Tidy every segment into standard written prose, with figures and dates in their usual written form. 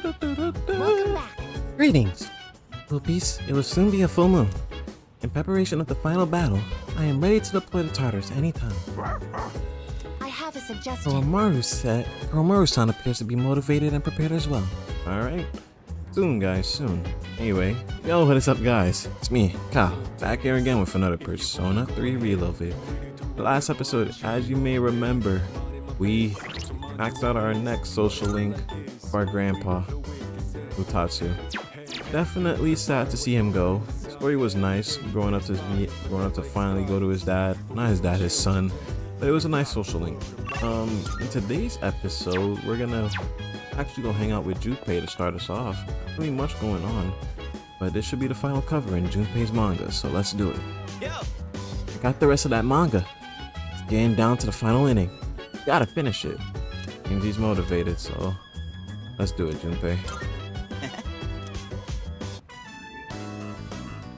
Welcome back. Greetings, Poopies. It will soon be a full moon. In preparation of the final battle, I am ready to deploy the Tartars anytime. I have a suggestion. Koromaru-san appears to be motivated and prepared as well. Alright. Soon, guys, soon. Anyway, yo, what is up, guys? It's me, Kyle, back here again with another Persona 3 reload vid. The last episode, as you may remember, we maxed out our next social link for our grandpa, Utatsu. Definitely sad to see him go. The story was nice, growing up to finally go to his dad. Not his dad, his son. But it was a nice social link. In today's episode, we're gonna actually go hang out with Junpei to start us off. Not really much going on, but this should be the final cover in Junpei's manga, so let's do it. I got the rest of that manga. It's getting down to the final inning. Gotta finish it. Seems he's motivated, so let's do it, Junpei.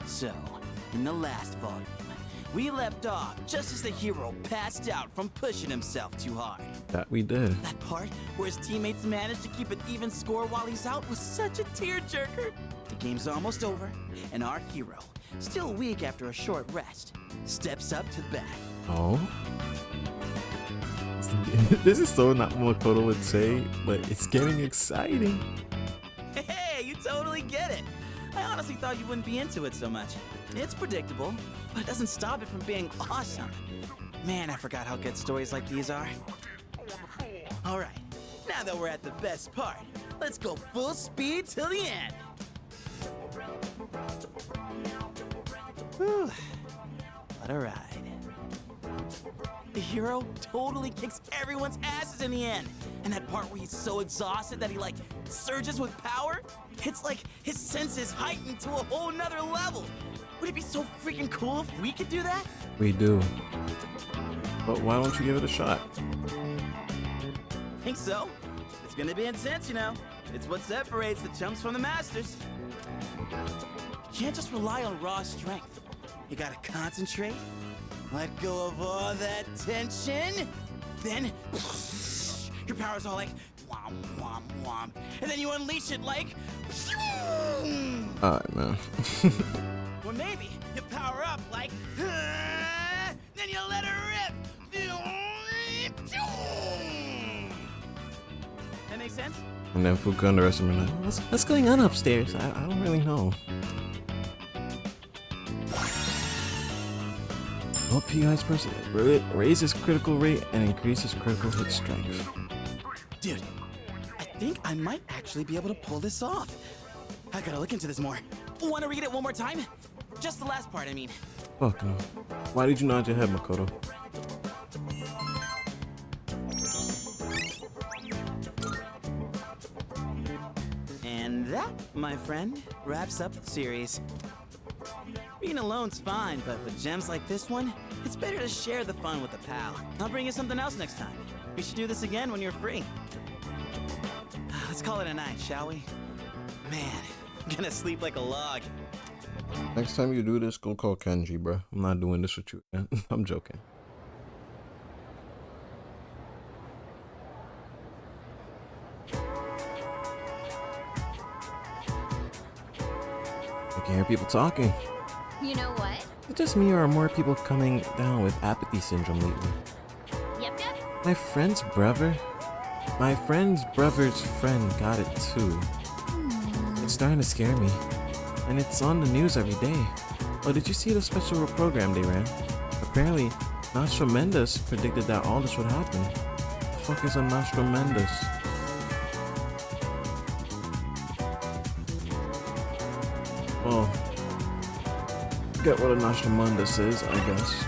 So, in the last volume, we left off just as the hero passed out from pushing himself too hard. That we did. That part where his teammates managed to keep an even score while he's out was such a tearjerker. The game's almost over, and our hero, still weak after a short rest, steps up to the bat. Oh? This is so not what Makoto would say, but it's getting exciting. Hey, you totally get it. I honestly thought you wouldn't be into it so much. It's predictable, but it doesn't stop it from being awesome. Man, I forgot how good stories like these are. Alright, now that we're at the best part, let's go full speed till the end. Whew, what a ride. The hero totally kicks everyone's asses in the end. And that part where he's so exhausted that he like surges with power, it's like his senses heightened to a whole nother level. Would it be so freaking cool if we could do that? We do. But why don't you give it a shot? Think so? It's gonna be intense, you know. It's what separates the chumps from the masters. You can't just rely on raw strength. You gotta concentrate, let go of all that tension, then your power's all like whom, whom, whom, and then you unleash it like Alright, man. or maybe you power up like then you let her rip. That makes sense? And then Fuka and the rest of them are like, what's going on upstairs? I don't really know. OPI's person raises critical rate and increases critical hit strength. Dude, I think I might actually be able to pull this off. I gotta look into this more. Want to read it one more time? Just the last part, I mean. Fuck no. Why did you nod your head, Makoto? And that, my friend, wraps up the series. Being alone's fine, but with gems like this one, it's better to share the fun with a pal. I'll bring you something else next time. We should do this again when you're free. Let's call it a night, shall we? Man, I'm gonna sleep like a log. Next time you do this, go call Kenji, bro. I'm not doing this with you, man. I'm joking. I can hear people talking. You know what? Is it just me, or are more people coming down with apathy syndrome lately? Yep. My friend's brother's friend got it too. It's starting to scare me. And it's on the news every day. Oh, did you see the special program they ran? Apparently, Nostramendas predicted that all this would happen. The fuck is a Nostramendas? Well, get what a Nostramendas is, I guess.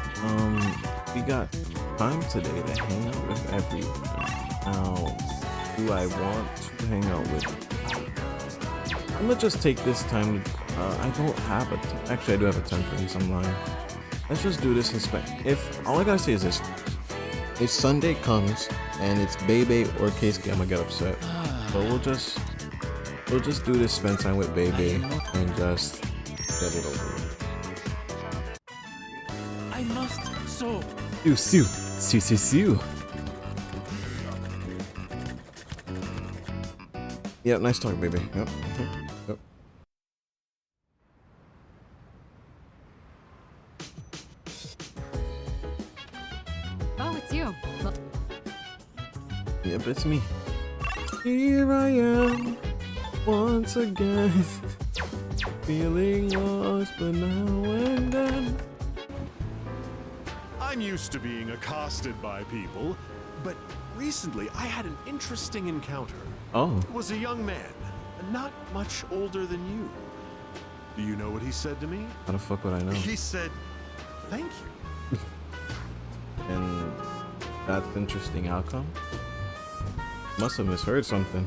We got time today to hang out with everyone. Now, do I want to hang out with you? I'm gonna just take this time. I don't have actually I do have a 10 for these, I'm lying. Let's just do this and if all I gotta say is this. If Sunday comes and it's Bebe or Keisuke, I'm gonna get upset. But we'll just do this, spend time with Bebe and just get it over with. I must soap. Sue. Yeah, nice talk, baby. Yep. Yep. Oh, it's you. Well, Yep, it's me. Here I am, once again. Feeling lost, but now and then. I'm used to being accosted by people, but recently I had an interesting encounter. Oh, It was a young man, not much older than you. Do you know what he said to me? how the fuck would I know? He said, "Thank you." And that's interesting outcome. Must have misheard something.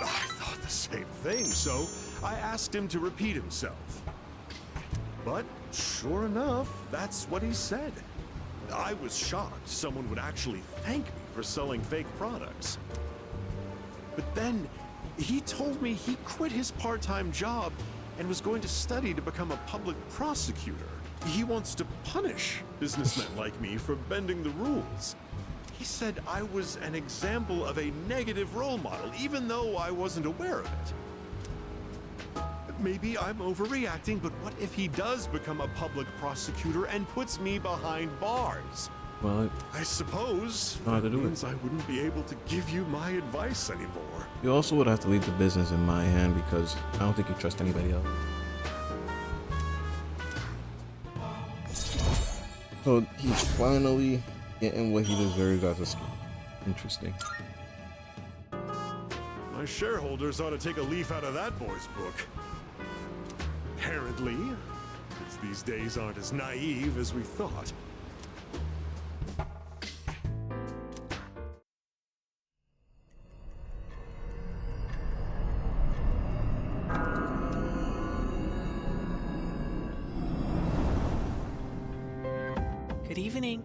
I thought the same thing, so I asked him to repeat himself. But sure enough, that's what he said. I was shocked someone would actually thank me for selling fake products. But then he told me he quit his part-time job and was going to study to become a public prosecutor. He wants to punish businessmen like me for bending the rules. He said I was an example of a negative role model, even though I wasn't aware of it. Maybe I'm overreacting, but what if he does become a public prosecutor and puts me behind bars? Well, I suppose Know how to that do it. means I wouldn't be able to give you my advice anymore. you also would have to leave the business in my hand because I don't think you trust anybody else. So he's finally getting what he deserves as a school. Interesting. My shareholders ought to take a leaf out of that boy's book. Apparently, kids these days aren't as naive as we thought. Good evening.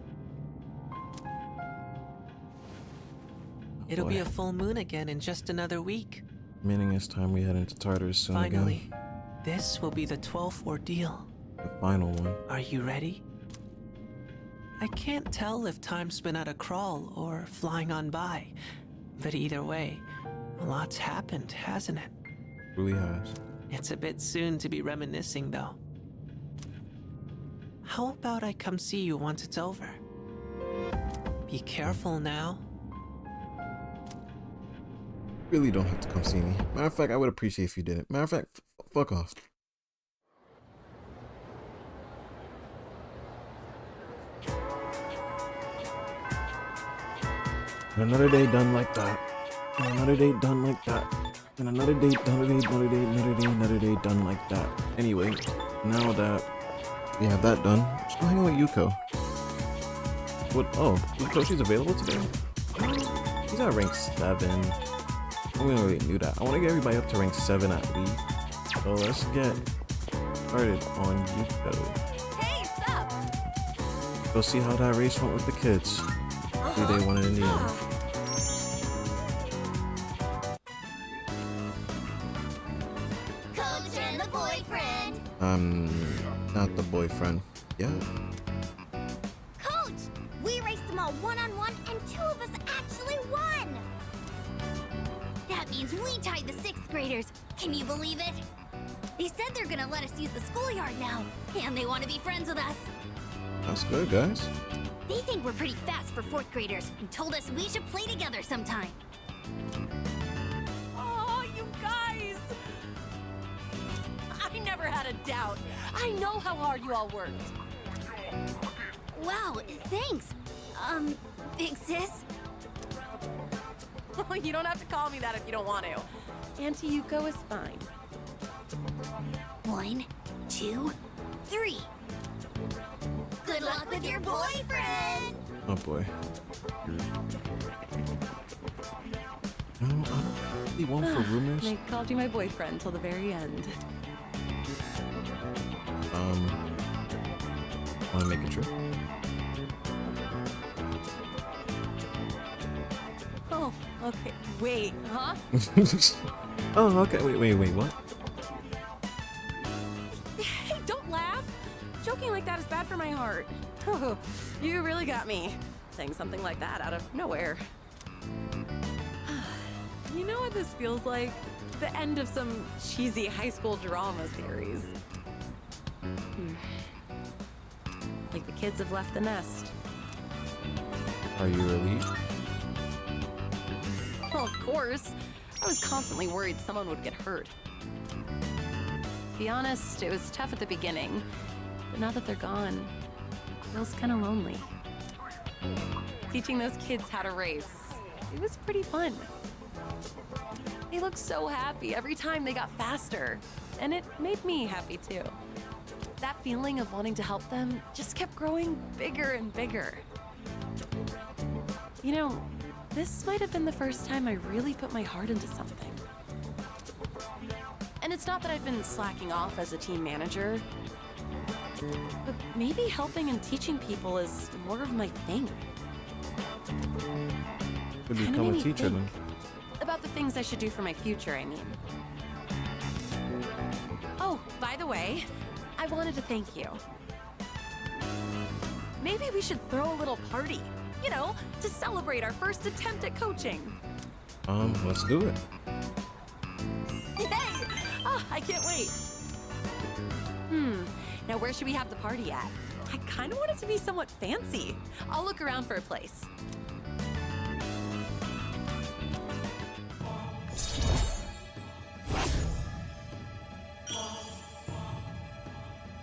It'll boy. be a full moon again in just another week. Meaning it's time we head into Tartarus soon Finally, again. this will be the 12th ordeal. The final one. Are you ready? I can't tell if time's been at a crawl or flying on by, but either way, a lot's happened, hasn't it? Really has. It's a bit soon to be reminiscing, though. How about I come see you once it's over? Be careful now. Really don't have to come see me. Matter of fact, I would appreciate if you didn't. Matter of fact, fuck off. And another day done like that. And another day done like that. And another day, another day done like that. Anyway, now that we have that done, let's go hang out with Yuko. What? Oh, Yuko, she's available today? She's at rank 7. We already knew that. I want to get everybody up to rank 7 at least. So let's get started on Yuko. hey, stop! Go see how that race went with the kids. See they won it in the end. Coach and the boyfriend. Not the boyfriend. Yeah. Coach, we raced them all one-on-one, and 2 of us actually won. That means we tied the 6th graders. Can you believe it? They said they're gonna let us use the schoolyard now, and they want to be friends with us. That's good, guys. They think we're pretty fast for 4th graders and told us we should play together sometime. Oh, you guys! I never had a doubt. I know how hard you all worked. Wow, thanks. Big sis? You don't have to call me that if you don't want to. Auntie Yuko is fine. 1, 2, 3. Good luck with your boyfriend! Oh boy. I don't really want for rumors. They called you my boyfriend till the very end. Want to make a trip? Oh, okay. Wait, huh? Oh, okay. Wait, what? Hey, don't laugh. Joking like that is bad for my heart. Oh, you really got me. Saying something like that out of nowhere. You know what this feels like? The end of some cheesy high school drama series. Like the kids have left the nest. Are you relieved? Well, of course. I was constantly worried someone would get hurt. To be honest, it was tough at the beginning. But now that they're gone, it feels kind of lonely. Teaching those kids how to race, it was pretty fun. They looked so happy every time they got faster. And it made me happy too. That feeling of wanting to help them just kept growing bigger and bigger. You know, this might have been the first time I really put my heart into something. And it's not that I've been slacking off as a team manager, but maybe helping and teaching people is more of my thing. Could Kinda become made a me teacher think then. about the things I should do for my future, I mean. Oh, by the way, I wanted to thank you. Maybe we should throw a little party, you know, to celebrate our first attempt at coaching. Let's do it. Yay! Oh, I can't wait. Now where should we have the party at? I kind of want it to be somewhat fancy. I'll look around for a place.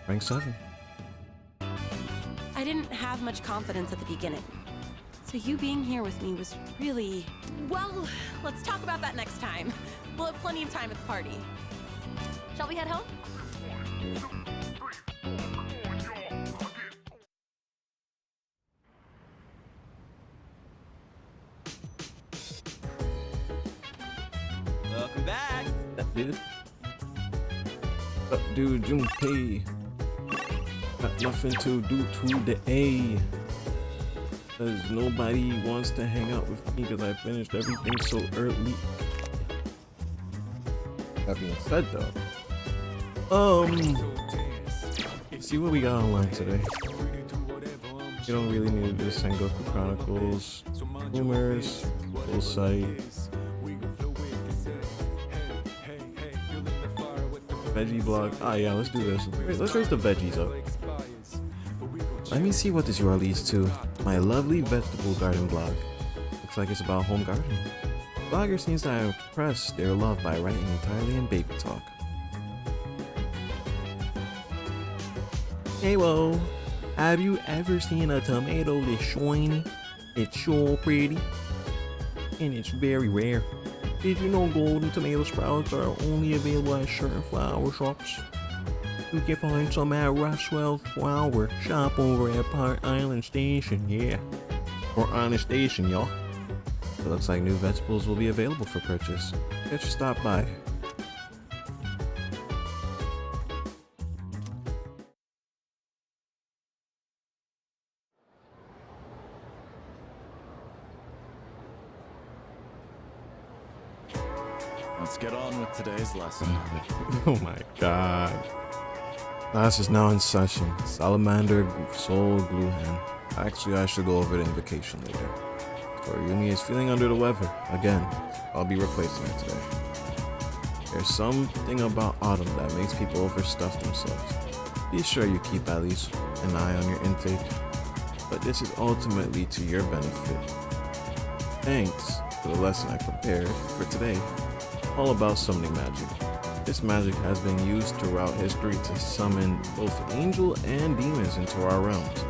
Rank 7. I didn't have much confidence at the beginning. So you being here with me was really... Well, let's talk about that next time. We'll have plenty of time at the party. Shall we head home? Welcome back. That dude. Dude, Junpei. Got nothing to do today. Cause nobody wants to hang out with me because I finished everything so early. That being said though, see what we got online today. You don't really need to do Sengoku Chronicles, rumors, full site, veggie blog. Ah yeah, let's do this. Wait, let's raise the veggies up. Let me see what this URL leads to. My lovely vegetable garden blog. Looks like it's about home gardening. Blogger seems to have impressed their love by writing entirely in baby talk. Hey whoa, have you ever seen a tomato that's shiny? It's so pretty, and it's very rare. Did you know golden tomato sprouts are only available at certain flower shops? You can find some at Roswell Flower Shop over at Park Island Station, yeah. Or Honest Station, y'all. It looks like new vegetables will be available for purchase. Get your stop by. Let's get on with today's lesson. Oh my god. Class is now in session. Salamander, Soul, Gluhan. Actually, I should go over the invocation later. For Yumi is feeling under the weather. Again, I'll be replacing her today. There's something about autumn that makes people overstuff themselves. Be sure you keep at least an eye on your intake. But this is ultimately to your benefit. Thanks for the lesson I prepared for today. All about summoning magic. This magic has been used throughout history to summon both angel and demons into our realms.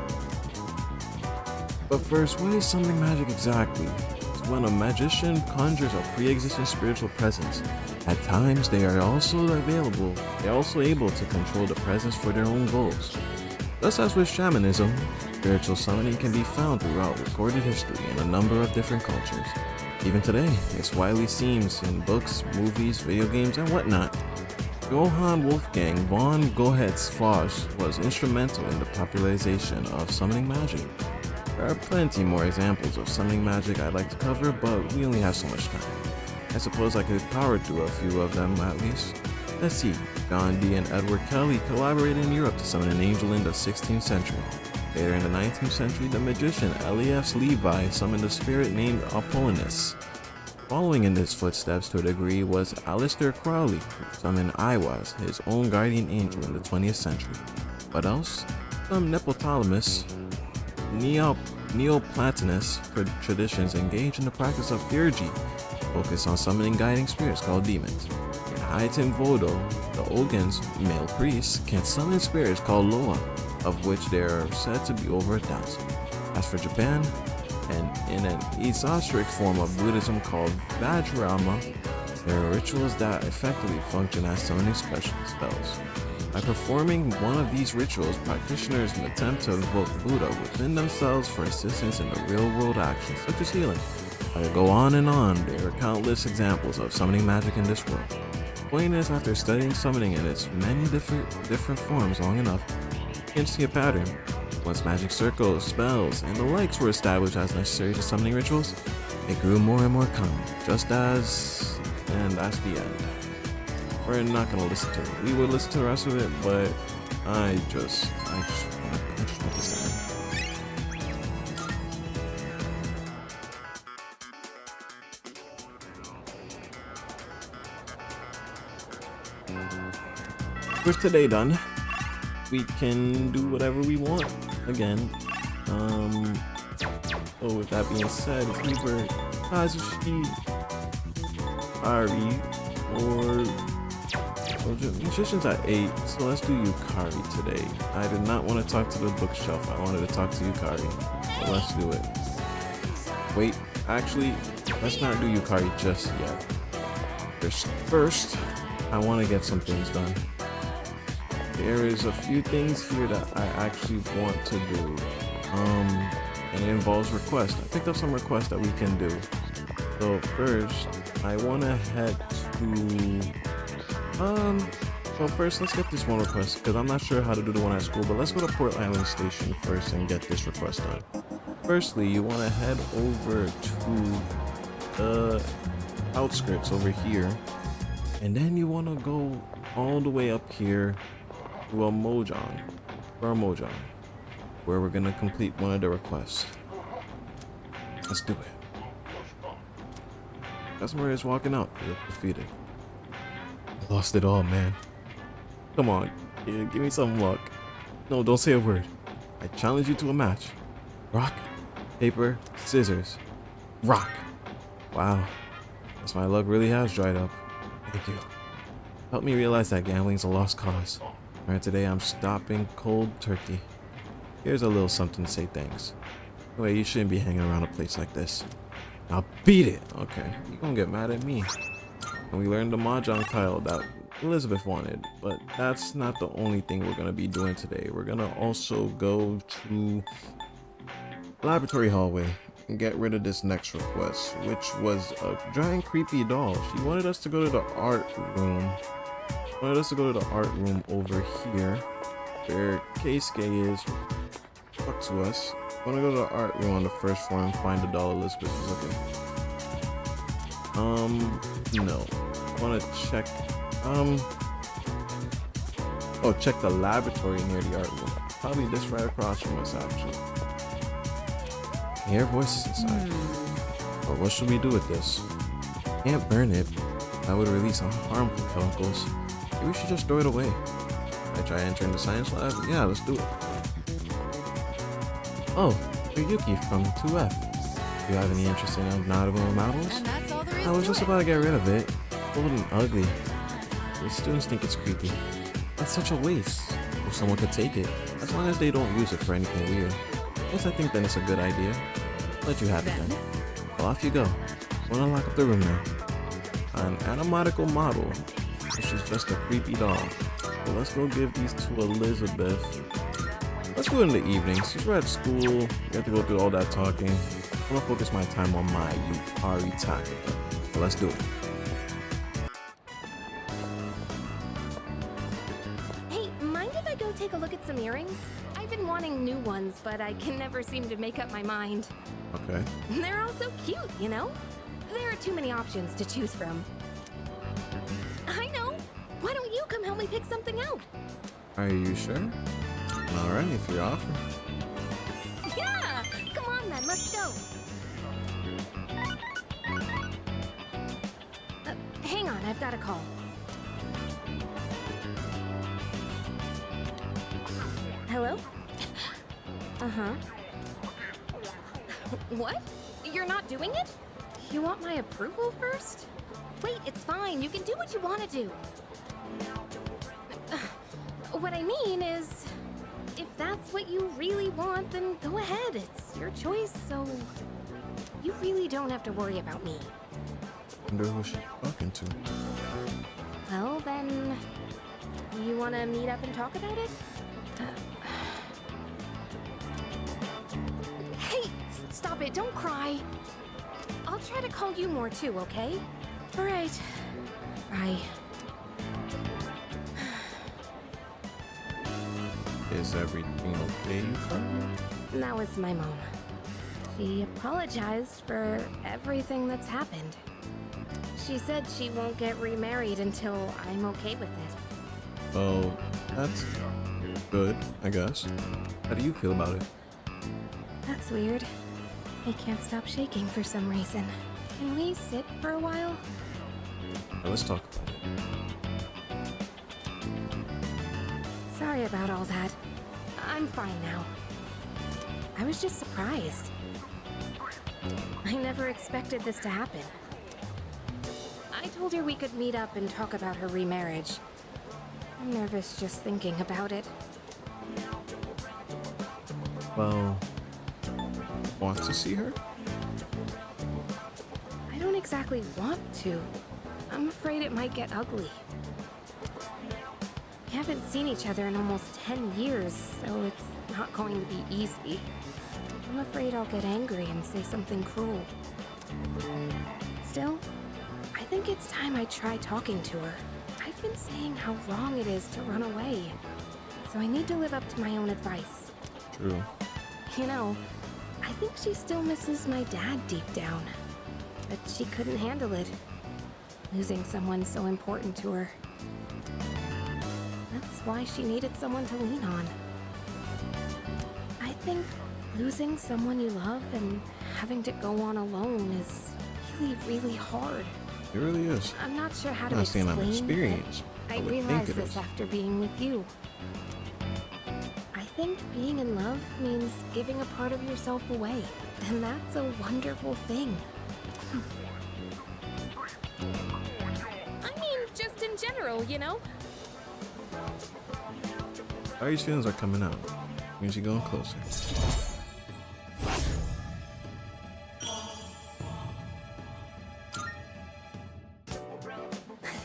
But first, what is summoning magic exactly? It's when a magician conjures a pre-existing spiritual presence. At times, they are also able to control the presence for their own goals. Just as with shamanism, spiritual summoning can be found throughout recorded history in a number of different cultures. Even today, it's widely seen in books, movies, video games, and whatnot. Johann Wolfgang von Goethe-Foss was instrumental in the popularization of summoning magic. There are plenty more examples of summoning magic I'd like to cover, but we only have so much time. I suppose I could power through a few of them at least. Let's see, John Dee and Edward Kelly collaborated in Europe to summon an angel in the 16th century. Later in the 19th century, the magician Elias Levi summoned a spirit named Apollonius. Following in his footsteps to a degree was Aleister Crowley, who summoned Iwaz, his own guardian angel in the 20th century. What else? Some Neoptolemus, Neoplatonist traditions engage in the practice of theurgy, focused on summoning guiding spirits called demons. In Haiten Vodo, the Ogans, male priests, can summon spirits called Loa, of which there are said to be over 1,000. As for Japan, and in an esoteric form of Buddhism called Vajrayana, there are rituals that effectively function as summoning special spells. By performing one of these rituals, practitioners can attempt to invoke Buddha within themselves for assistance in the real-world actions, such as healing. I could go on and on. There are countless examples of summoning magic in this world. The point is, after studying summoning in its many different forms long enough, you can see a pattern. Once magic circles, spells, and the likes were established as necessary to summoning rituals, it grew more and more common, just as... and that's the end. We're not gonna listen to it. We would listen to the rest of it, but I just want this to end. With today done, we can do whatever we want again. So with that being said, it's either Kazushi, Ari, or Magician's at 8, so let's do Yukari today. I did not want to talk to the bookshelf, I wanted to talk to Yukari, so let's do it. Wait, actually, let's not do Yukari just yet. First, I want to get some things done. There is a few things here that I actually want to do, and it involves requests. I picked up some requests that we can do. So first, I want to head to, well first let's get this one request, because I'm not sure how to do the one at school, but let's go to Port Island Station first and get this request done. Firstly, you want to head over to the outskirts over here, and then you want to go all the way up here to a Mojang, where we're gonna complete one of the requests. Let's do it. Customer is walking out. You look defeated. I lost it all, man. Come on, give me some luck. No, don't say a word. I challenge you to a match. Rock, paper, scissors. Rock. Wow. Guess my luck really has dried up. Thank you. Help me realize that gambling's a lost cause. Alright, today I'm stopping cold turkey. Here's a little something to say thanks. Anyway, you shouldn't be hanging around a place like this. Now beat it! Okay, you gonna get mad at me. And we learned the Mahjong tile that Elizabeth wanted, but that's not the only thing we're gonna be doing today. We're gonna also go to laboratory hallway and get rid of this next request, which was a giant creepy doll. She wanted us to go to the art room. Over here, where Keisuke is. Talk to us. I want to go to the art room on the first floor and find the doll Elizabeth is looking. No. I want to check. Oh, check the laboratory near the art room. Probably this right across from us, actually. I hear voices inside. But what should we do with this? Can't burn it. That would release harmful chemicals. Maybe we should just throw it away. I try entering the science lab? Yeah, let's do it. Oh, you're Yuki from 2F. Do you have any interest in nautical models? And that's all there is I was to just it. about to get rid of it. Old and ugly. The students think it's creepy. That's such a waste. If someone could take it, as long as they don't use it for anything weird. Yes, I think then it's a good idea. I'll let you have it then. Well, off you go. Wanna lock up the room now. An animatical model, which is just a creepy doll. So let's go give these to Elizabeth. Let's do it in the evening. Since we're at school, we have to go through all that talking. I'm gonna focus my time on my Yukari tactic. So let's do it. Hey, mind if I go take a look at some earrings? I've been wanting new ones, but I can never seem to make up my mind. Okay. They're all so cute, you know? There are too many options to choose from. I know! Why don't you come help me pick something out? Are you sure? Alright, if you're offering. Yeah! Come on then, let's go! got a call. Hello? Uh-huh. What? You're not doing it? You want my approval first? Wait, it's fine. You can do what you want to do. What I mean is, if that's what you really want, then go ahead. It's your choice, so you really don't have to worry about me. Wonder who she's talking to. Well, then, you want to meet up and talk about it? Hey, stop it. Don't cry. I'll try to call you more too, okay? All right. Bye. Is everything okay, friend? That was my mom. She apologized for everything that's happened. She said she won't get remarried until I'm okay with it. Oh, that's good, I guess. How do you feel about it? That's weird. I can't stop shaking for some reason. Can we sit for a while? Let's talk about it. Sorry about all that. I'm fine now. I was just surprised. I never expected this to happen. I told her we could meet up and talk about her remarriage. I'm nervous just thinking about it. Well, want to see her? I don't exactly want to. I'm afraid it might get ugly. We haven't seen each other in almost 10 years, so it's not going to be easy. I'm afraid I'll get angry and say something cruel. Still, I think it's time I try talking to her. I've been saying how wrong it is to run away, so I need to live up to my own advice. True. You know, I think she still misses my dad deep down, but she couldn't handle it, losing someone so important to her. That's why she needed someone to lean on. I think losing someone you love and having to go on alone is really, really hard. It really is. I'm not sure how to I'm not saying explain. I'm experienced. I would think realized it this is. after being with you. I think being in love means giving a part of yourself away, and that's a wonderful thing. I mean, just in general, you know? Ari's feelings are coming out. Means you're going closer.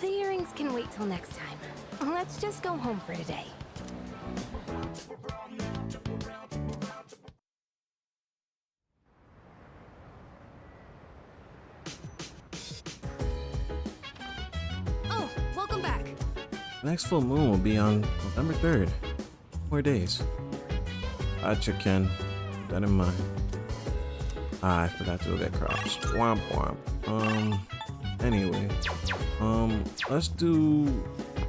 The earrings can wait till next time. Let's just go home for today. Oh, welcome back. Next full moon will be on November 3rd. More days. Gotcha, Ken. Keep that in mind. Ah, I forgot to go get crops. Womp womp. Anyway.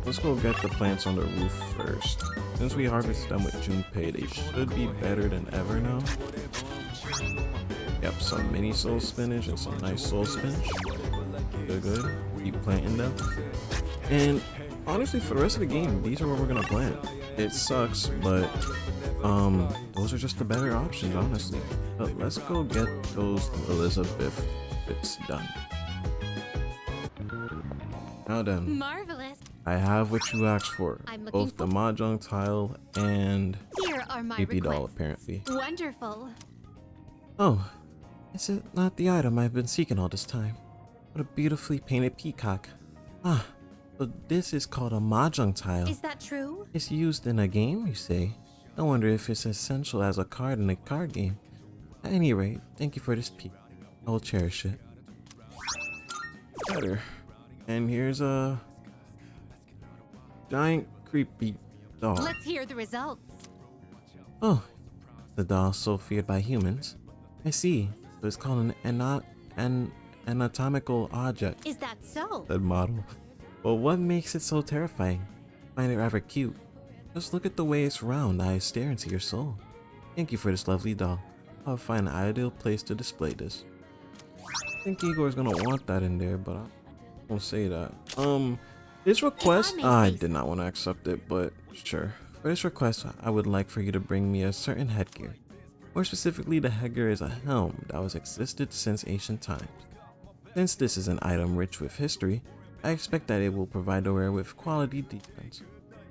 Let's go get the plants on the roof first. Since we harvested them with Junpei, they should be better than ever now. Yep, some mini soul spinach and some nice soul spinach. Good. Keep planting them. And honestly, for the rest of the game, these are what we're gonna plant. It sucks, but those are just the better options, honestly. But let's go get those Elizabeth bits done. Now then, Marvelous. I have what you asked for. I'm looking Both the mahjong tile and Here are my creepy doll, requests. apparently. Wonderful. Oh, is it not the item I've been seeking all this time? What a beautifully painted peacock. Ah, so this is called a mahjong tile. Is that true? It's used in a game, you say? I wonder if it's essential as a card in a card game. At any rate, thank you for this peek. I will cherish it. Better. And here's a giant creepy doll. Let's hear the results. Oh, the doll so feared by humans. I see. So it's called an anatomical object, Is that so? said model. But what makes it so terrifying? I find it rather cute. Just look at the way its round eyes stare into your soul. Thank you for this lovely doll. I'll find an ideal place to display this. I think Igor's gonna want that in there, but Don't say that. This request, may I say did not want to accept it, but sure. For this request, I would like for you to bring me a certain headgear. More specifically, the headgear is a helm that was existed since ancient times. Since this is an item rich with history, I expect that it will provide the wearer with quality defense.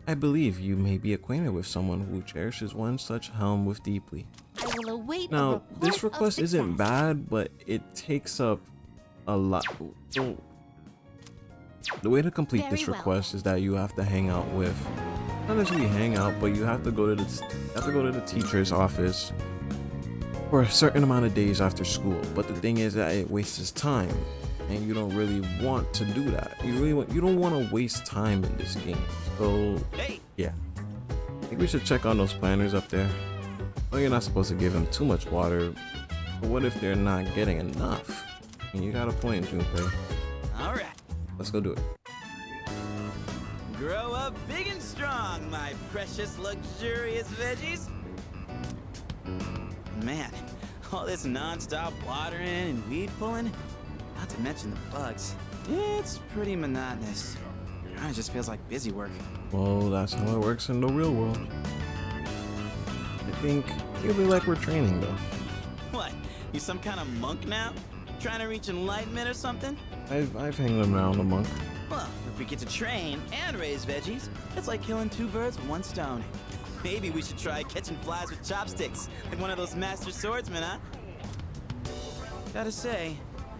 I believe you may be acquainted with someone who cherishes one such helm with deeply. I will await a Now, report this of request isn't success. bad, but it takes up a lot. So, the way to complete Very this well. request is that you have to hang out with, not necessarily hang out, but you have to go to the teacher's office for a certain amount of days after school. But the thing is that it wastes time, and you don't really want to do that. You don't want to waste time in this game. So Hey, yeah, I think we should check on those planners up there. Well, you're not supposed to give them too much water, but what if they're not getting enough? And you got a point, Junpei. all right. Let's go do it. Grow up big and strong, my precious, luxurious veggies. Man, all this non-stop watering and weed pulling, not to mention the bugs, it's pretty monotonous. Kinda just feels like busy work. Well, that's how it works in the real world. I think it'll be like we're training though. What, you some kind of monk now? Trying to reach enlightenment or something? I've hanged around a monk. Well, if we get to train and raise veggies, it's like killing two birds with one stone. Maybe we should try catching flies with chopsticks, like one of those master swordsmen, huh? Gotta say,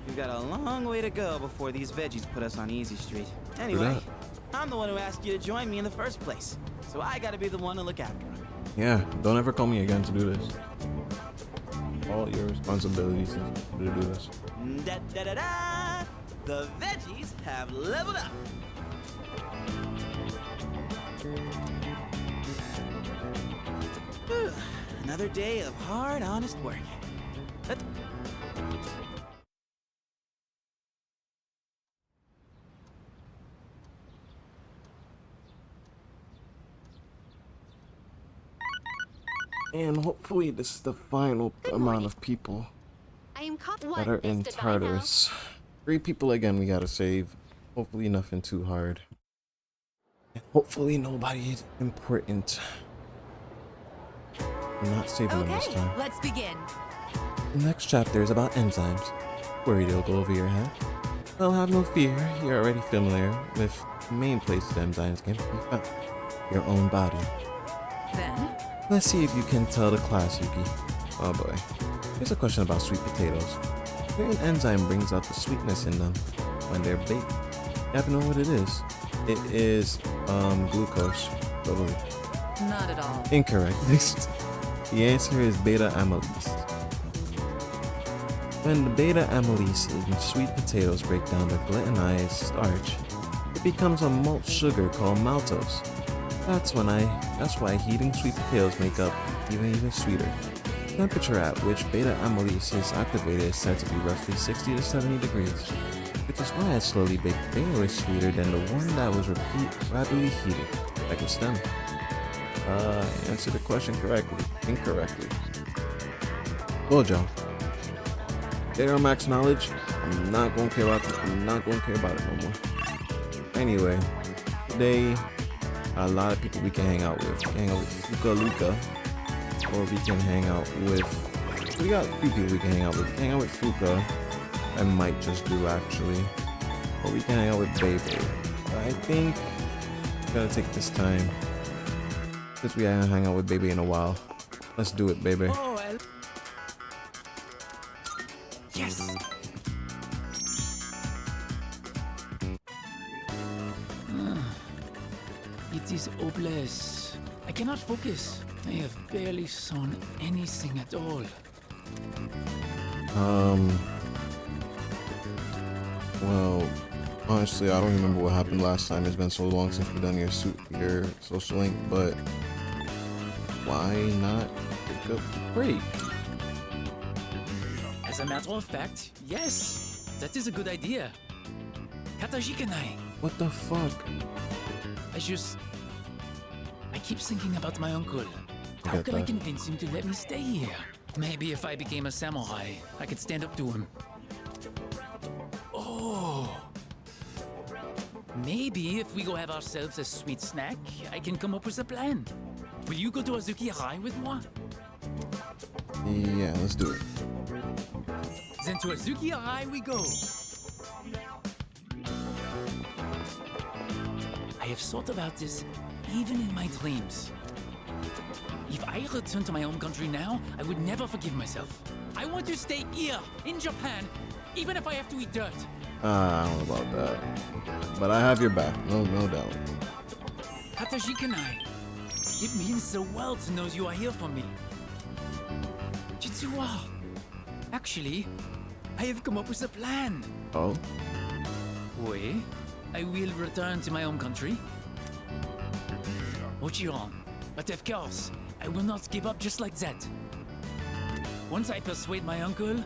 we've got a long way to go before these veggies put us on easy street. Anyway, I'm the one who asked you to join me in the first place, so I gotta be the one to look after them. Yeah, don't ever call me again to do this. All your responsibilities is to do this. Da da da da! The veggies have leveled up. Whew, another day of hard, honest work. Let- And hopefully this is the final amount of people I am that are in Tartarus. 3 people again we gotta save. Hopefully nothing too hard. And hopefully nobody is important. I'm not saving them this time. let's begin. The next chapter is about enzymes. Worried it'll go over your head? Well, have no fear. You're already familiar with the main places enzymes can be found. Your own body. Then, Let's see if you can tell the class, Yuki. Oh boy. Here's a question about sweet potatoes. Certain enzyme brings out the sweetness in them when they're baked. You happen to know what it is? It is, glucose. Totally. not at all. Incorrect. The answer is beta amylase. When the beta amylase in sweet potatoes break down the glutinized starch, it becomes a malt sugar called maltose. That's why heating sweet potatoes make up even sweeter. The temperature at which beta amylase is activated is said to be roughly 60 to 70 degrees, which is why a slowly baked potato is sweeter than the one that was rapidly heated, like with stem. Answer the question correctly. Incorrectly. Gojo. Zero max knowledge. I'm not gonna care about it no more. Anyway, today a lot of people we can hang out with. We can hang out with Fuka Luka, or we can hang out with. We got a few people we can hang out with. We can hang out with Fuka. I might just do actually, or we can hang out with Bebe. But I think I'm gonna take this time since we haven't hung out with Bebe in a while. Let's do it, Bebe. Yes! It is hopeless. I cannot focus. I have barely sewn anything at all. Well, honestly, I don't remember what happened last time. It's been so long since we've done your social link, but why not take a break? As a matter of fact, yes, that is a good idea. Katajikanai. What the fuck? I keep thinking about my uncle. How get can I that. convince him to let me stay here? Maybe if I became a samurai, I could stand up to him. Oh, Maybe if we go have ourselves a sweet snack, I can come up with a plan. Will you go to Azuki High with moi? Yeah, let's do it. Then to Azuki High we go. I have thought about this even in my dreams. If I return to my home country now, I would never forgive myself. I want to stay here, in Japan, even if I have to eat dirt. I don't know about that. But I have your back, no doubt. Hatashikanai. It means the world knows you are here for me. Jitsuwa. Actually, I have come up with a plan. Oh? Oui, I will return to my home country. Mochiron. But of course, I will not give up just like that. Once I persuade my uncle,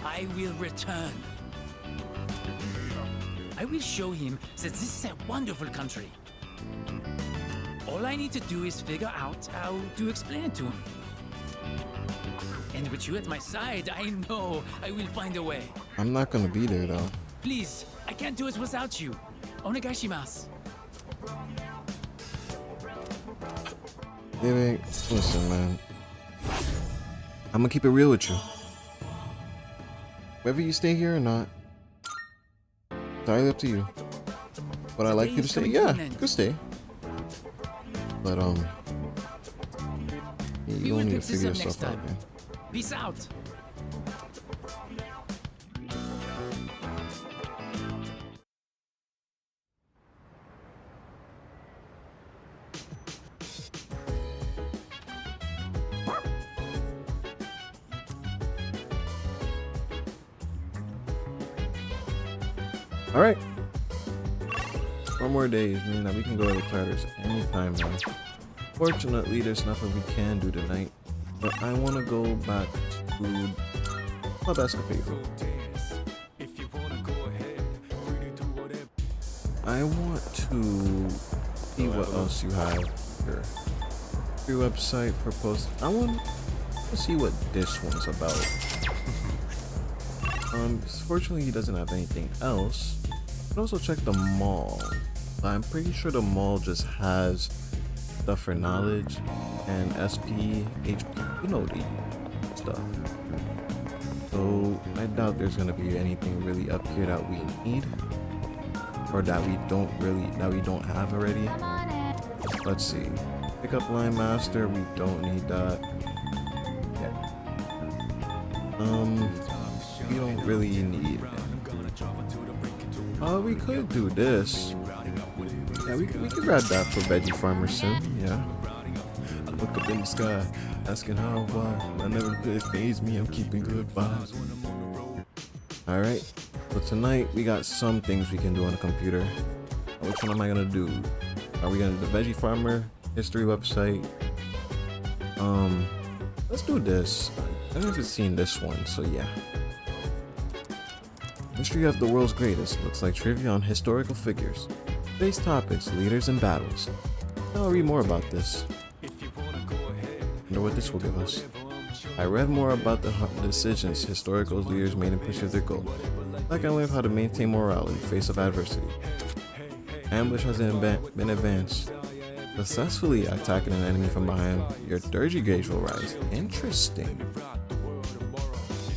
I will return. I will show him that this is a wonderful country. All I need to do is figure out how to explain it to him. And with you at my side, I know I will find a way. I'm not gonna be there though. Please, I can't do it without you. Onegaishimasu. Baby, listen, man. I'm gonna keep it real with you. Whether you stay here or not, it's entirely up to you. Would I like you to stay? Yeah, you could stay. But you don't need to figure yourself out, man. Peace out. All right. 4 more days, man. Now we can go to the Carters anytime now. Fortunately, there's nothing we can do tonight, but I want to go back to Club Escapade. I want to see what else you have here. Your website for post. I want to see what this one's about. Fortunately, he doesn't have anything else. But also check the mall. I'm pretty sure the mall just has stuff for knowledge and SP, HP, you know, the stuff. So I doubt there's gonna be anything really up here that we need, or that we don't have already. Let's see. Pick up Line Master. We don't need that. Yeah. We don't really need it. We could do this. Yeah, we could grab that for Veggie Farmer soon. Yeah. Look up in the sky, asking how, why. I never could phase me. I'm keeping good vibes. All right. So tonight we got some things we can do on the computer. Which one am I gonna do? Are we gonna do the Veggie Farmer history website? Let's do this. I haven't seen this one, so yeah. History of the world's greatest looks like trivia on historical figures. Today's topics: leaders and battles. Now I'll read more about this. Wonder what this will give us. I read more about the decisions historical leaders made in pursuit of their goal. Like I learned how to maintain morale in the face of adversity. Ambush has been advanced. Successfully attacking an enemy from behind, your Durgy gauge will rise. Interesting.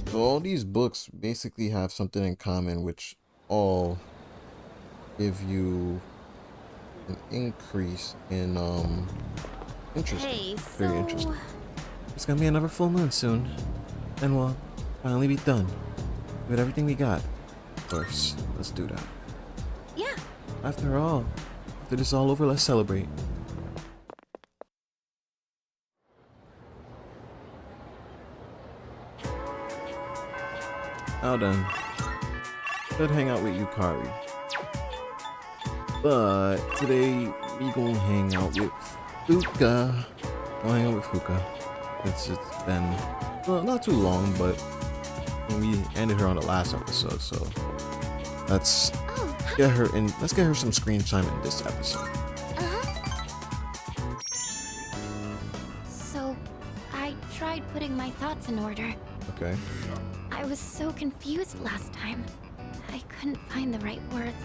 So all these books basically have something in common, which all give you an increase in interest. Hey, Very interesting. It's gonna be another full moon soon, and we'll finally be done with everything we got. Of course, let's do that. Yeah. After all, after this is all over, let's celebrate. Now then, should hang out with Yukari. But today we gonna hang out with Fuka. We'll hang out with Fuka. It's been, well, not too long, but we ended her on the last episode, so let's get her in. Let's get her some screen time in this episode. So, I tried putting my thoughts in order. Okay. I was so confused last time. I couldn't find the right words.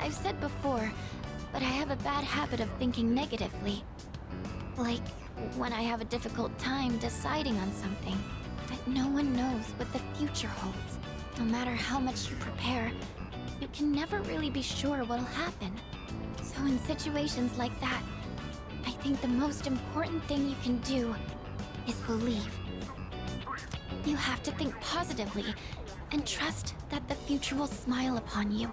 I've said before, but I have a bad habit of thinking negatively. Like when I have a difficult time deciding on something. But no one knows what the future holds. No matter how much you prepare, you can never really be sure what'll happen. So in situations like that, I think the most important thing you can do is believe. You have to think positively and trust that the future will smile upon you.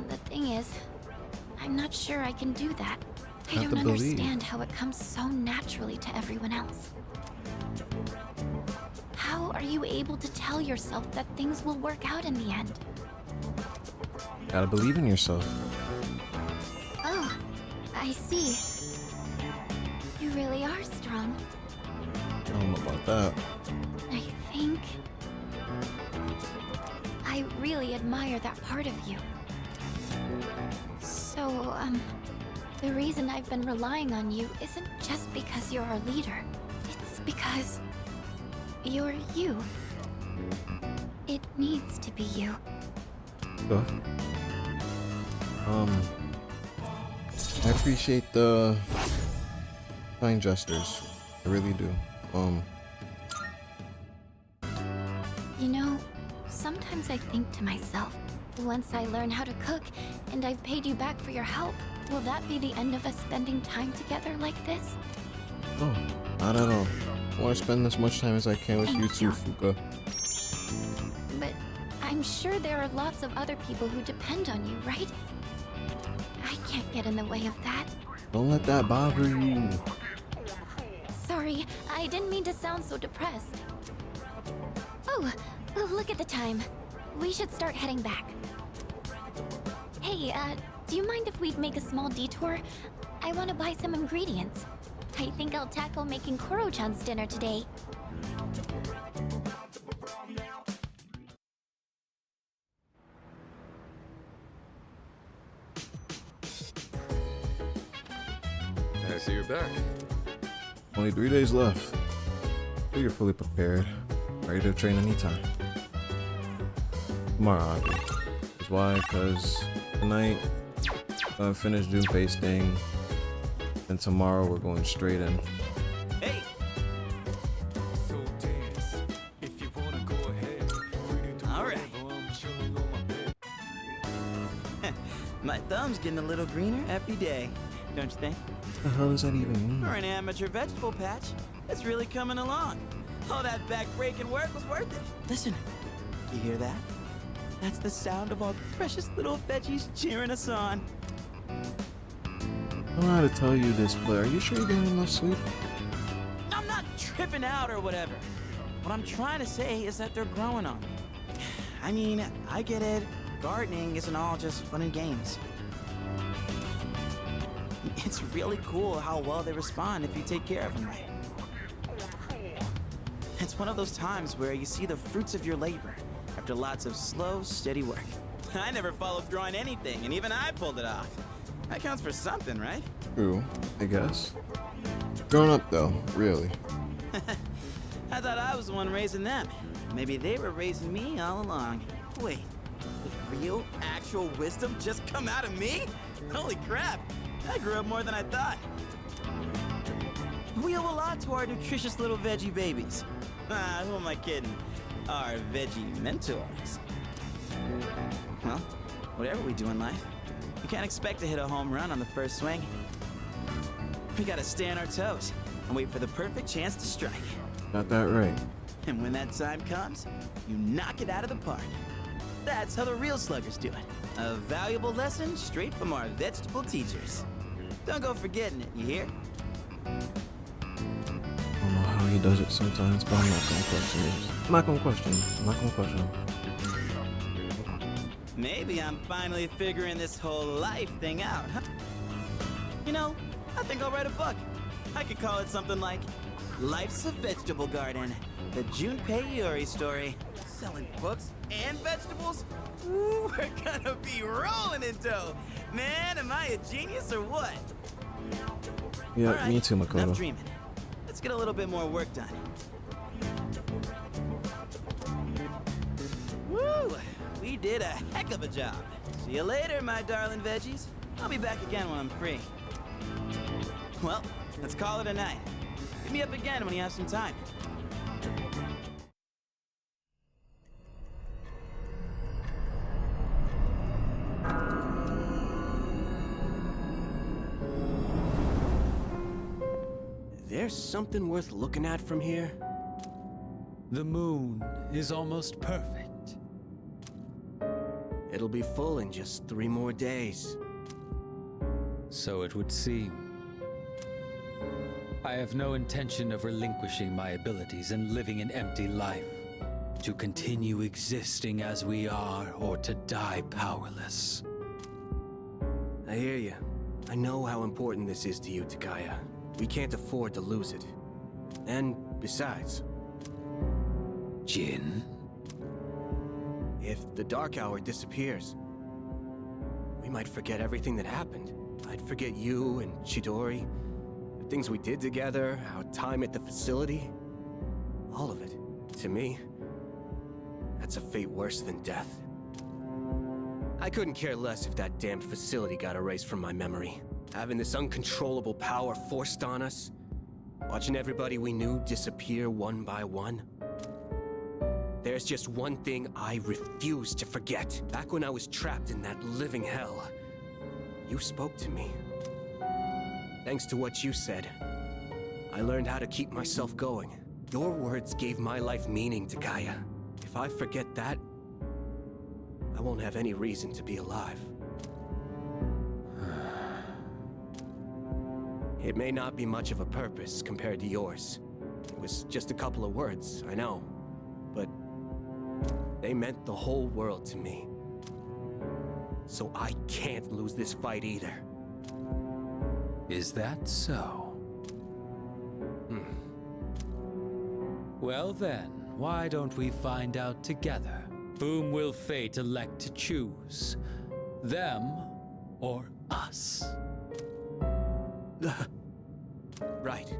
The thing is, I'm not sure I can do that. I Have don't to believe. understand how it comes so naturally to everyone else. How are you able to tell yourself that things will work out in the end? Gotta believe in yourself. Oh, I see. You really are strong. I don't know about that. I think... I really admire that part of you. So, the reason I've been relying on you isn't just because you're our leader. It's because... you're you. It needs to be you. Go. I appreciate the kind gestures. I really do. You know, sometimes I think to myself, once I learn how to cook and I've paid you back for your help, will that be the end of us spending time together like this? Oh, not at all. I want to spend as much time as I can with you too, Fuka. But I'm sure there are lots of other people who depend on you, right? I can't get in the way of that. Don't let that bother you. Sorry, I didn't mean to sound so depressed. Oh, look at the time. We should start heading back. Hey, do you mind if we make a small detour? I want to buy some ingredients. I think I'll tackle making Koro-chan's dinner today. I see you're back. Only 3 days left. So you're fully prepared, ready to train anytime. Tomorrow, I'll do. That's why, because tonight, finish Junpei's thing, and tomorrow we're going straight in. Hey! So dance. If you wanna go ahead. All right. My thumb's getting a little greener every day, don't you think? What the hell does that even mean? For an amateur vegetable patch, it's really coming along. All that back-breaking work was worth it. Listen, you hear that? That's the sound of all the precious little veggies cheering us on. I don't know how to tell you this, but are you sure you're getting enough sleep? I'm not tripping out or whatever. What I'm trying to say is that they're growing on me. I mean, I get it. Gardening isn't all just fun and games. It's really cool how well they respond if you take care of them right. It's one of those times where you see the fruits of your labor after lots of slow, steady work. I never followed drawing anything, and even I pulled it off. That counts for something, right? True, I guess. Grown up though, really. I thought I was the one raising them. Maybe they were raising me all along. Wait, did real, actual wisdom just come out of me? Holy crap, I grew up more than I thought. We owe a lot to our nutritious little veggie babies. Who am I kidding? Our veggie mentors. Well, whatever we do in life, you can't expect to hit a home run on the first swing. We gotta stay on our toes and wait for the perfect chance to strike. Got that right. And when that time comes, you knock it out of the park. That's how the real sluggers do it. A valuable lesson straight from our vegetable teachers. Don't go forgetting it, you hear? I don't know how he does it sometimes, but I'm not gonna question it. I'm not gonna question him. I'm not gonna question him. Maybe I'm finally figuring this whole life thing out, huh? You know, I think I'll write a book. I could call it something like Life's a Vegetable Garden, the Junpei Iori story. Selling books and vegetables? Ooh, we're gonna be rolling in dough. Man, am I a genius or what? Yeah, All right, me too, enough Makoto. dreaming. Let's get a little bit more work done. Woo! We did a heck of a job. See you later, my darling veggies. I'll be back again when I'm free. Well, let's call it a night. Hit me up again when you have some time. There's something worth looking at from here? The moon is almost perfect. It'll be full in just 3 more days. So it would seem. I have no intention of relinquishing my abilities and living an empty life. To continue existing as we are, or to die powerless. I hear you. I know how important this is to you, Takaya. We can't afford to lose it. And besides, Jin? if the Dark Hour disappears, we might forget everything that happened. I'd forget you and Chidori, the things we did together, our time at the facility. All of it. To me, that's a fate worse than death. I couldn't care less if that damned facility got erased from my memory. Having this uncontrollable power forced on us, watching everybody we knew disappear one by one. There's just one thing I refuse to forget. Back when I was trapped in that living hell, you spoke to me. Thanks to what you said, I learned how to keep myself going. Your words gave my life meaning, Takaya. If I forget that, I won't have any reason to be alive. It may not be much of a purpose compared to yours. It was just a couple of words, I know. But they meant the whole world to me. So I can't lose this fight either. Is that so? Well then, why don't we find out together? Whom will fate elect to choose? Them or us? Right.